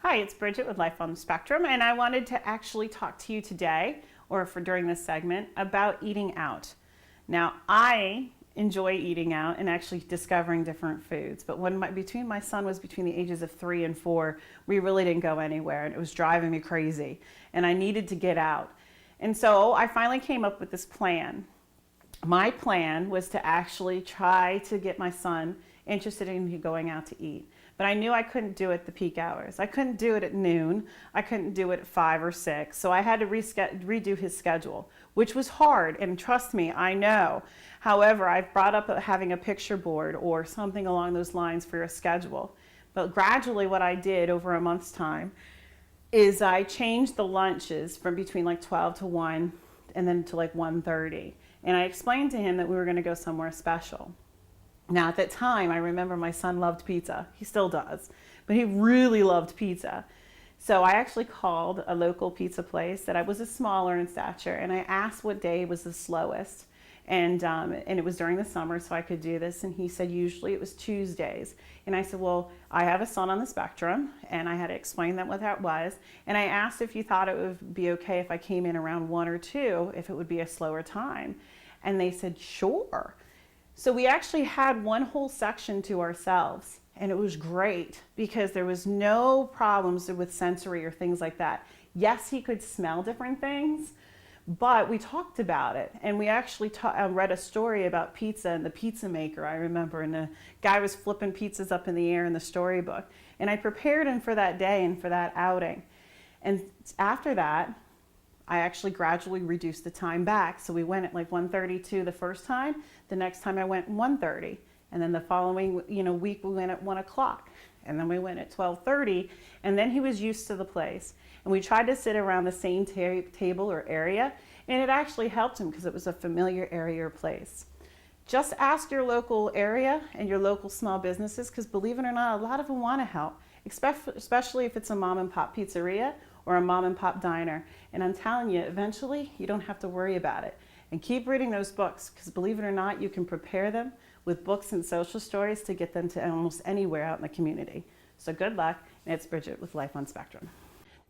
Hi, it's Bridget with Life on the Spectrum, and I wanted to actually talk to you today, or for during this segment, about eating out. Now, I enjoy eating out and actually discovering different foods, but between my son was between the ages of 3 and 4, we really didn't go anywhere, and it was driving me crazy, and I needed to get out. And so I finally came up with this plan. My plan was to actually try to get my son interested in going out to eat. But I knew I couldn't do it at the peak hours. I couldn't do it at noon. I couldn't do it at 5 or 6. So I had to redo his schedule, which was hard. And trust me, I know. However, I've brought up having a picture board or something along those lines for your schedule. But gradually what I did over a month's time is I changed the lunches from between like 12 to 1 and then to like 1:30. And I explained to him that we were going to go somewhere special. Now, at that time, I remember my son loved pizza. He still does, but he really loved pizza. So I actually called a local pizza place that I was smaller in stature, and I asked what day was the slowest. And it was during the summer, so I could do this. And he said usually it was Tuesdays. And I said, well, I have a son on the spectrum, and I had to explain what that was. And I asked if you thought it would be okay if I came in around 1 or 2, if it would be a slower time. And they said, sure. So we actually had one whole section to ourselves, and it was great because there was no problems with sensory or things like that. Yes, he could smell different things, but we talked about it, and we actually read a story about pizza and the pizza maker, I remember, and the guy was flipping pizzas up in the air in the storybook. And I prepared him for that day and for that outing. And after that, I actually gradually reduced the time back. So we went at like 1:32 the first time. The next time I went 1:30. And then the following week we went at 1 o'clock. And then we went at 12:30. And then he was used to the place. And we tried to sit around the same table or area. And it actually helped him because it was a familiar area or place. Just ask your local area and your local small businesses, because believe it or not, a lot of them want to help, especially if it's a mom and pop pizzeria or a mom and pop diner. And I'm telling you, eventually you don't have to worry about it. And keep reading those books, because believe it or not, you can prepare them with books and social stories to get them to almost anywhere out in the community. So good luck, and it's Bridget with Life on Spectrum.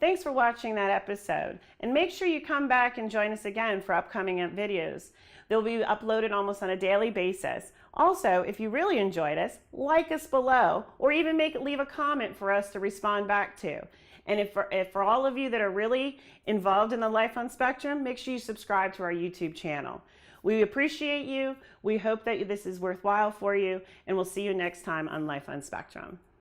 Thanks for watching that episode, and make sure you come back and join us again for upcoming videos. They'll be uploaded almost on a daily basis. Also, if you really enjoyed us, like us below, or even leave a comment for us to respond back to. And if for all of you that are really involved in the Life on Spectrum, make sure you subscribe to our YouTube channel. We appreciate you. We hope that this is worthwhile for you, and we'll see you next time on Life on Spectrum.